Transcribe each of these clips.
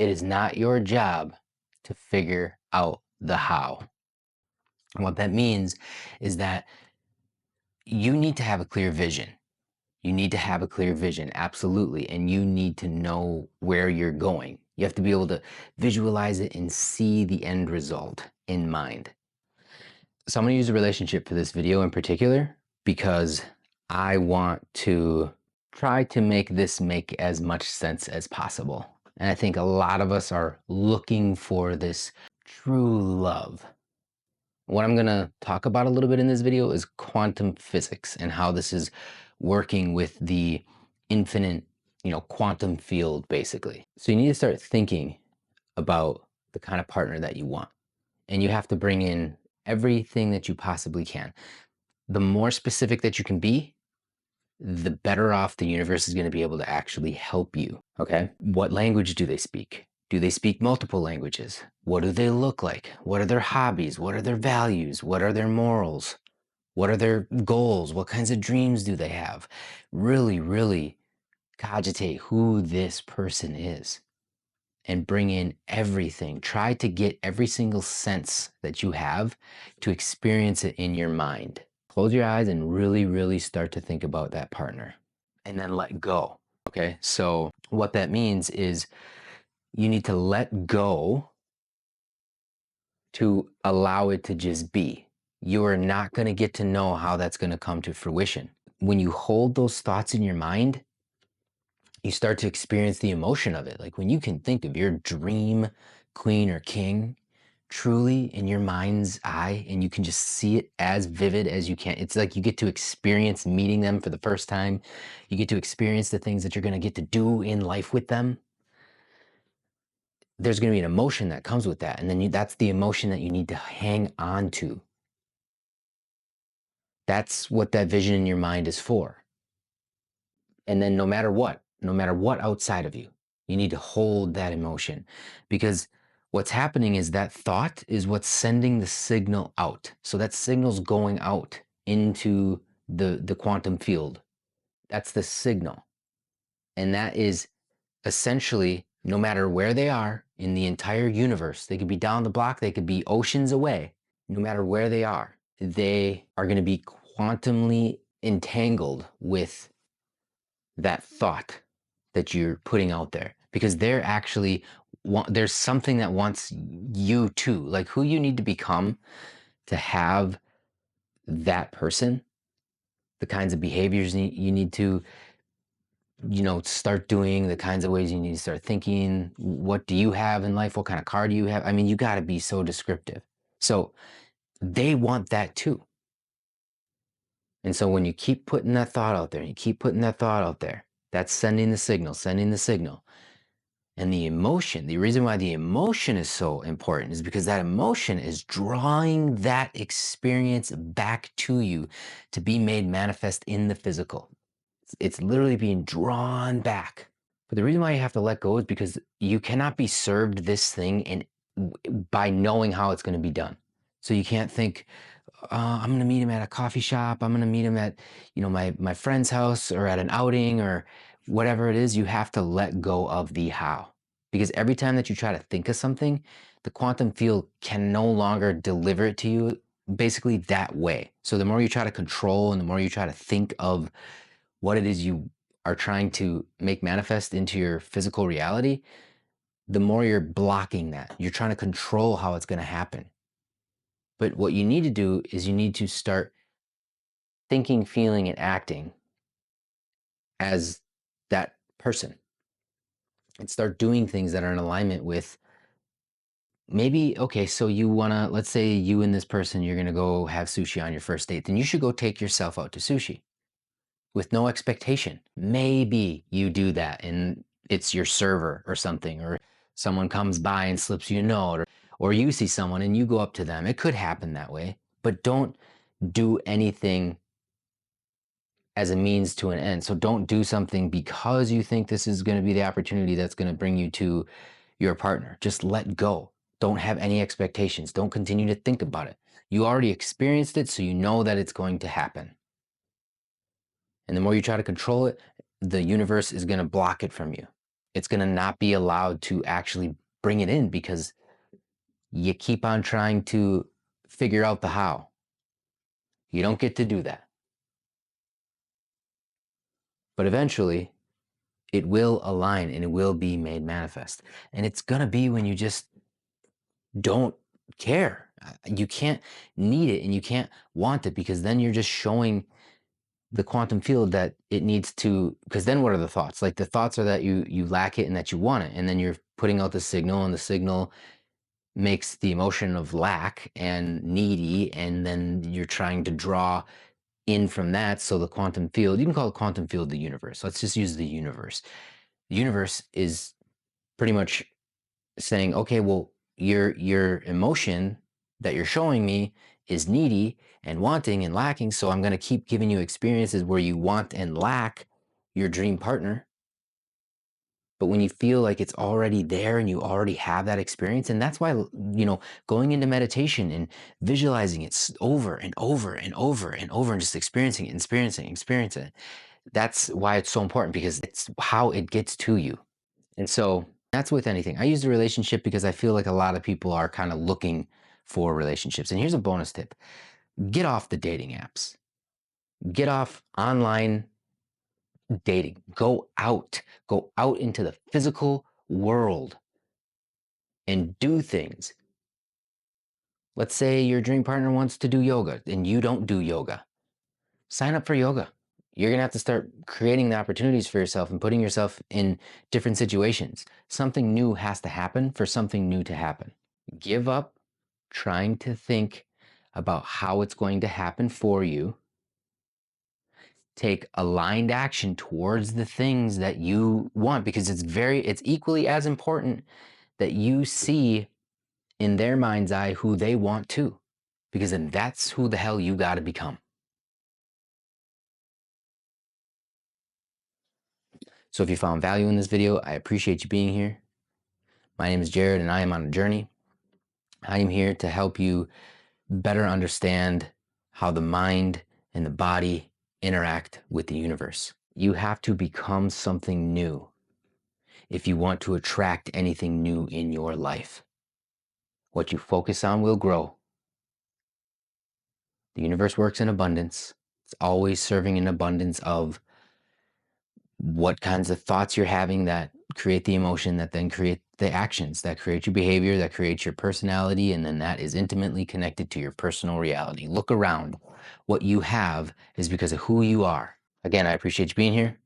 It is not your job to figure out the how. And what that means is that you need to have a clear vision. You need to have a clear vision, absolutely. And you need to know where you're going. You have to be able to visualize it and see the end result in mind. So I'm going to use a relationship for this video in particular because I want to try to make this make as much sense as possible. And I think a lot of us are looking for this true love. What I'm going to talk about a little bit in this video is quantum physics and how this is working with the infinite, quantum field, basically. So you need to start thinking about the kind of partner that you want. And you have to bring in everything that you possibly can. The more specific that you can be, the better off the universe is going to be able to actually help you. Okay. What language do they speak? Do they speak multiple languages? What do they look like? What are their hobbies? What are their values? What are their morals? What are their goals? What kinds of dreams do they have? Really, really cogitate who this person is and bring in everything. Try to get every single sense that you have to experience it in your mind. Close your eyes and really, really start to think about that partner and then let go. Okay. So what that means is you need to let go to allow it to just be. You are not going to get to know how that's going to come to fruition. When you hold those thoughts in your mind, you start to experience the emotion of it. Like when you can think of your dream queen or king truly in your mind's eye and you can just see it as vivid as you can. It's like you get to experience meeting them for the first time. You get to experience the things that you're going to get to do in life with them. There's going to be an emotion that comes with that. And then that's the emotion that you need to hang on to. That's what that vision in your mind is for. And then no matter what outside of you, you need to hold that emotion, because what's happening is that thought is what's sending the signal out. So that signal's going out into the quantum field. That's the signal. And that is essentially, no matter where they are in the entire universe, they could be down the block, they could be oceans away, no matter where they are going to be quantumly entangled with that thought that you're putting out there, because they're actually there's something that wants you to, like, who you need to become to have that person, the kinds of behaviors you need to start doing, the kinds of ways you need to start thinking. What do you have in life? What kind of car do you have? I mean, you got to be so descriptive. So they want that too. And so when you keep putting that thought out there, and you keep putting that thought out there, that's sending the signal, sending the signal. And the emotion, the reason why the emotion is so important is because that emotion is drawing that experience back to you to be made manifest in the physical. It's literally being drawn back. But the reason why you have to let go is because you cannot be served this thing by knowing how it's going to be done. So you can't think, I'm going to meet him at a coffee shop. I'm going to meet him at, my friend's house or at an outing or whatever it is. You have to let go of the how, because every time that you try to think of something, the quantum field can no longer deliver it to you basically that way. So the more you try to control and the more you try to think of what it is you are trying to make manifest into your physical reality, the more you're blocking that. You're trying to control how it's going to happen. But what you need to do is you need to start thinking, feeling, and acting as that person, and start doing things that are in alignment with maybe, okay, so you want to, let's say you and this person, you're going to go have sushi on your first date. Then you should go take yourself out to sushi with no expectation. Maybe you do that and it's your server or something, or someone comes by and slips you a note, or you see someone and you go up to them. It could happen that way, but don't do anything as a means to an end. So don't do something because you think this is going to be the opportunity that's going to bring you to your partner. Just let go. Don't have any expectations. Don't continue to think about it. You already experienced it, so you know that it's going to happen. And the more you try to control it, the universe is going to block it from you. It's going to not be allowed to actually bring it in because you keep on trying to figure out the how. You don't get to do that. But eventually, it will align and it will be made manifest. And it's going to be when you just don't care. You can't need it and you can't want it because then you're just showing the quantum field that it needs to, because then what are the thoughts? Like the thoughts are that you lack it and that you want it. And then you're putting out the signal, and the signal makes the emotion of lack and needy, and then you're trying to draw in from that. So the quantum field, you can call the quantum field the universe. Let's just use the universe. The universe is pretty much saying, okay, well, your emotion that you're showing me is needy and wanting and lacking, so I'm going to keep giving you experiences where you want and lack your dream partner. But when you feel like it's already there and you already have that experience, and that's why, going into meditation and visualizing it over and over and over and over and just experiencing it, experiencing it. That's why it's so important, because it's how it gets to you. And so that's with anything. I use the relationship because I feel like a lot of people are kind of looking for relationships. And here's a bonus tip: get off the dating apps, get off online dating, go out into the physical world and do things. Let's say your dream partner wants to do yoga and you don't do yoga. Sign up for yoga. You're going to have to start creating the opportunities for yourself and putting yourself in different situations. Something new has to happen for something new to happen. Give up trying to think about how it's going to happen for you. Take aligned action towards the things that you want, because it's equally as important that you see in their mind's eye who they want to, because then that's who the hell you got to become. So if you found value in this video, I appreciate you being here. My name is Jared and I am on a journey. I am here to help you better understand how the mind and the body interact with the universe. You have to become something new if you want to attract anything new in your life. What you focus on will grow. The universe works in abundance. It's always serving an abundance of what kinds of thoughts you're having that create the emotion, that then create the actions, that create your behavior, that creates your personality, and then that is intimately connected to your personal reality. Look around. What you have is because of who you are. Again, I appreciate you being here.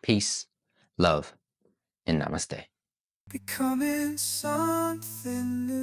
Peace, love, and namaste. Becoming something new.